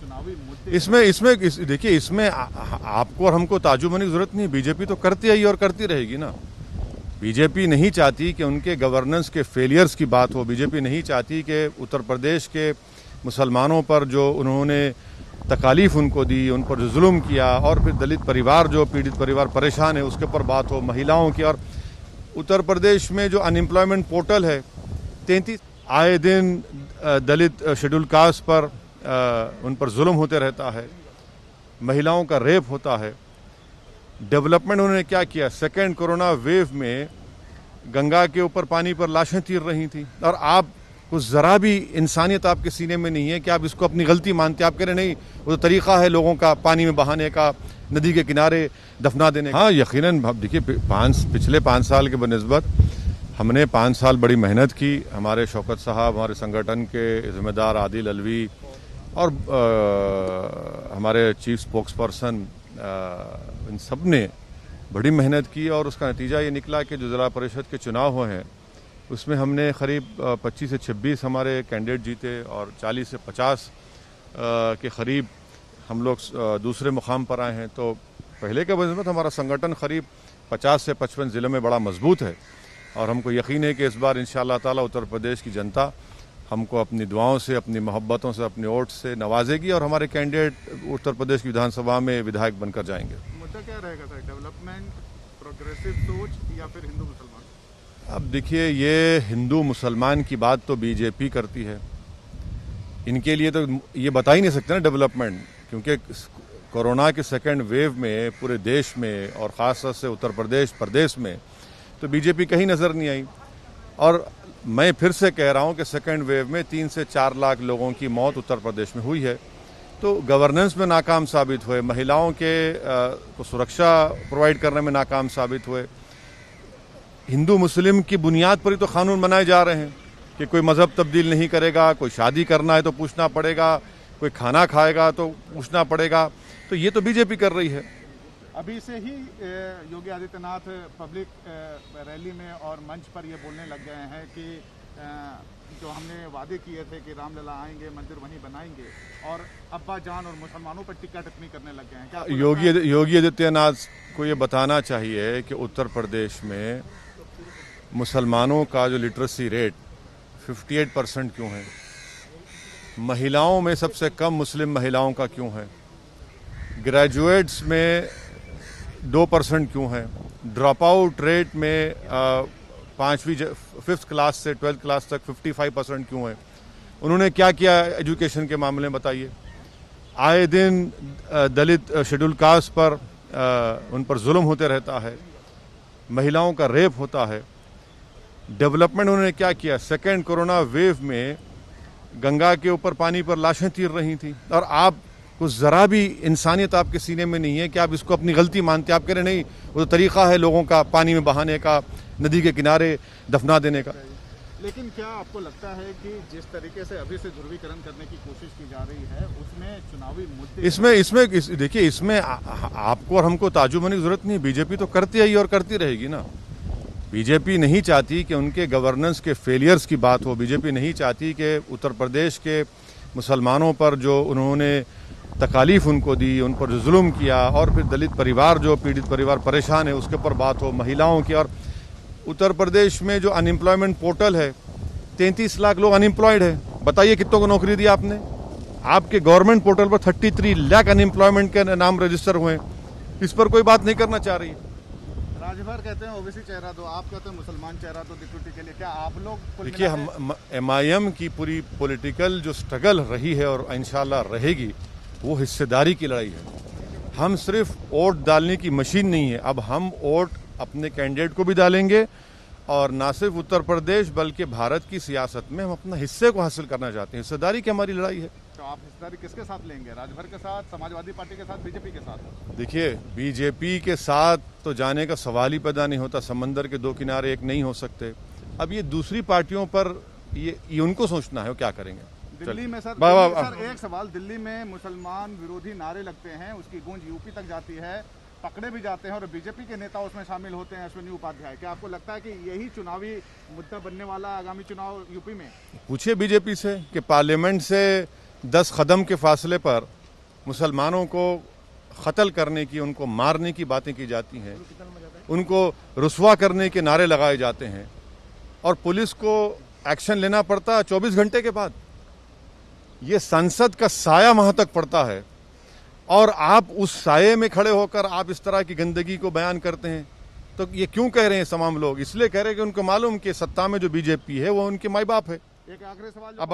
चुनावी मुद्दे देखिए इसमें आपको और हमको ताज्जुब होने की जरूरत नहीं। बीजेपी तो करती आई और करती रहेगी ना। बीजेपी नहीं चाहती कि उनके गवर्नेंस के फेलियर्स की बात हो। बीजेपी नहीं चाहती कि उत्तर प्रदेश के मुसलमानों पर जो उन्होंने तकालीफ उनको दी, उन पर जो जुल्म किया, और फिर दलित परिवार जो पीड़ित परिवार परेशान है उसके ऊपर बात हो, महिलाओं की। और उत्तर प्रदेश में जो अनएम्प्लॉयमेंट पोर्टल है 33 आए दिन दलित शेड्यूल कास्ट पर उन पर जुल्म होते रहता है, महिलाओं का रेप होता है। डेवलपमेंट उन्होंने क्या किया? सेकेंड कोरोना वेव में गंगा के ऊपर पानी पर लाशें तीर रही थी, और आप कुछ ज़रा भी इंसानियत आपके सीने में नहीं है कि आप इसको अपनी गलती मानते हैं। आप कह रहे नहीं, वो तो तरीक़ा है लोगों का पानी में बहाने का, नदी के किनारे दफना देने का। हाँ, यकीनन देखिए पिछले 5 साल के बनिस्बत हमने 5 साल बड़ी मेहनत की। हमारे शौकत साहब, हमारे संगठन के ज़िम्मेदार आदिल अलवी और हमारे चीफ स्पोक्स पर्सन, इन सब ने बड़ी मेहनत की, और उसका नतीजा ये निकला कि जो ज़िला परिषद के चुनाव हुए हैं उसमें हमने करीब 25 से 26 हमारे कैंडिडेट जीते, और 40 से 50 के करीब हम लोग दूसरे मुकाम पर आए हैं। तो पहले के बनिस्बत हमारा संगठन करीब 50 से 55 ज़िलों में बड़ा मजबूत है, और हमको यकीन है कि इस बार इंशाअल्लाह ताला उत्तर प्रदेश की जनता हमको अपनी दुआओं से, अपनी मोहब्बतों से, अपने वोट से नवाजेगी, और हमारे कैंडिडेट उत्तर प्रदेश की विधानसभा में विधायक बनकर जाएंगे। मुद्दा क्या रहेगा सर? डेवलपमेंट, प्रोग्रेसिव सोच, या फिर हिंदू मुसलमान? अब देखिए, ये हिंदू मुसलमान की बात तो बीजेपी करती है। इनके लिए तो ये बता ही नहीं सकते ना डेवलपमेंट, क्योंकि कोरोना के सेकेंड वेव में पूरे देश में और ख़ास तौर से उत्तर प्रदेश में तो बीजेपी कहीं नज़र नहीं आई। और मैं फिर से कह रहा हूं कि सेकेंड वेव में 3 से 4 लाख लोगों की मौत उत्तर प्रदेश में हुई है। तो गवर्नेंस में नाकाम साबित हुए, महिलाओं के को सुरक्षा प्रोवाइड करने में नाकाम साबित हुए। हिंदू मुस्लिम की बुनियाद पर ही तो कानून बनाए जा रहे हैं कि कोई मज़हब तब्दील नहीं करेगा, कोई शादी करना है तो पूछना पड़ेगा, कोई खाना खाएगा तो पूछना पड़ेगा। तो ये तो बीजेपी कर रही है। अभी से ही योगी आदित्यनाथ पब्लिक रैली में और मंच पर ये बोलने लग गए हैं कि जो हमने वादे किए थे कि रामलला आएंगे, मंदिर वहीं बनाएंगे, और अब्बा जान और मुसलमानों पर टिक्का टिप्पणी करने लग गए हैं। क्या योगी आदित्यनाथ को ये बताना चाहिए कि उत्तर प्रदेश में मुसलमानों का जो लिटरेसी रेट 58% क्यों है? महिलाओं में सबसे कम मुस्लिम महिलाओं का क्यों है? ग्रेजुएट्स में 2% क्यों है? ड्रॉप आउट रेट में 5th क्लास से 12th क्लास तक 55% क्यों है? उन्होंने क्या किया एजुकेशन के मामले में बताइए? आए दिन दलित शेड्यूल कास्ट पर उन पर जुल्म होते रहता है, महिलाओं का रेप होता है। डेवलपमेंट उन्होंने क्या किया? सेकेंड कोरोना वेव में गंगा के ऊपर पानी पर लाशें तीर रही थी, और आप कुछ ज़रा भी इंसानियत आपके सीने में नहीं है कि आप इसको अपनी गलती मानते हैं। आप कह रहे नहीं, वो तो तरीक़ा है लोगों का पानी में बहाने का, नदी के किनारे दफना देने का। लेकिन क्या आपको लगता है कि जिस तरीके से अभी से ध्रुवीकरण करने की कोशिश की जा रही है उसमें चुनावी मुद्दे देखिए इसमें आपको और हमको ताज्जुब होने की जरूरत नहीं। बीजेपी तो करती आई और करती रहेगी ना। बीजेपी नहीं चाहती कि उनके गवर्नेंस के फेलियर्स की बात हो। बीजेपी नहीं चाहती कि उत्तर प्रदेश के मुसलमानों पर जो उन्होंने तकालीफ उनको दी, उन पर जो जुल्म किया, और फिर दलित परिवार जो पीड़ित परिवार परेशान है उसके ऊपर बात हो, महिलाओं की। और उत्तर प्रदेश में जो अनएम्प्लॉयमेंट पोर्टल है 33 लाख लोग अनएम्प्लॉयड है। बताइए कितनों को नौकरी दी आपने? आपके गवर्नमेंट पोर्टल पर 33 लाख अनएम्प्लॉयमेंट के नाम रजिस्टर हुए हैं। इस पर कोई बात नहीं करना चाह रही। राजभर कहते हैं ओबीसी चेहरा दो, आप कहते हैं मुसलमान चेहरा दो डिप्यूटी के लिए। क्या आप लोग देखिए, हम MIM की पूरी पॉलिटिकल जो स्ट्रगल रही है और इंशाल्लाह रहेगी, वो हिस्सेदारी की लड़ाई है। हम सिर्फ वोट डालने की मशीन नहीं है। अब हम वोट अपने कैंडिडेट को भी डालेंगे, और ना सिर्फ उत्तर प्रदेश बल्कि भारत की सियासत में हम अपना हिस्से को हासिल करना चाहते हैं। हिस्सेदारी की हमारी लड़ाई है। तो आप हिस्सेदारी किसके साथ लेंगे? राजभर के साथ, समाजवादी पार्टी के साथ, बीजेपी के साथ? देखिए, बीजेपी के साथ तो जाने का सवाल ही पैदा नहीं होता। समंदर के दो किनारे एक नहीं हो सकते। अब ये दूसरी पार्टियों पर ये उनको सोचना है वो क्या करेंगे। दिल्ली में सर एक सवाल, दिल्ली में मुसलमान विरोधी नारे लगते हैं, उसकी गूंज यूपी तक जाती है, पकड़े भी जाते हैं, और बीजेपी के नेता उसमें शामिल होते हैं, अश्विनी उपाध्याय। क्या आपको लगता है कि यही चुनावी मुद्दा बनने वाला आगामी चुनाव यूपी में? पूछिए बीजेपी से कि पार्लियामेंट से 10 कदम के फासले पर मुसलमानों को कत्ल करने की, उनको मारने की बातें की जाती हैं, उनको रुस्वा करने के नारे लगाए जाते हैं और पुलिस को एक्शन लेना पड़ता है 24 घंटे के बाद। ये संसद का साया वहां तक पड़ता है और आप उस साये में खड़े होकर आप इस तरह की गंदगी को बयान करते हैं। तो ये क्यों कह रहे हैं तमाम लोग? इसलिए कह रहे हैं कि उनको मालूम कि सत्ता में जो बीजेपी है वो उनके माई बाप है। एक आखिरी सवाल अब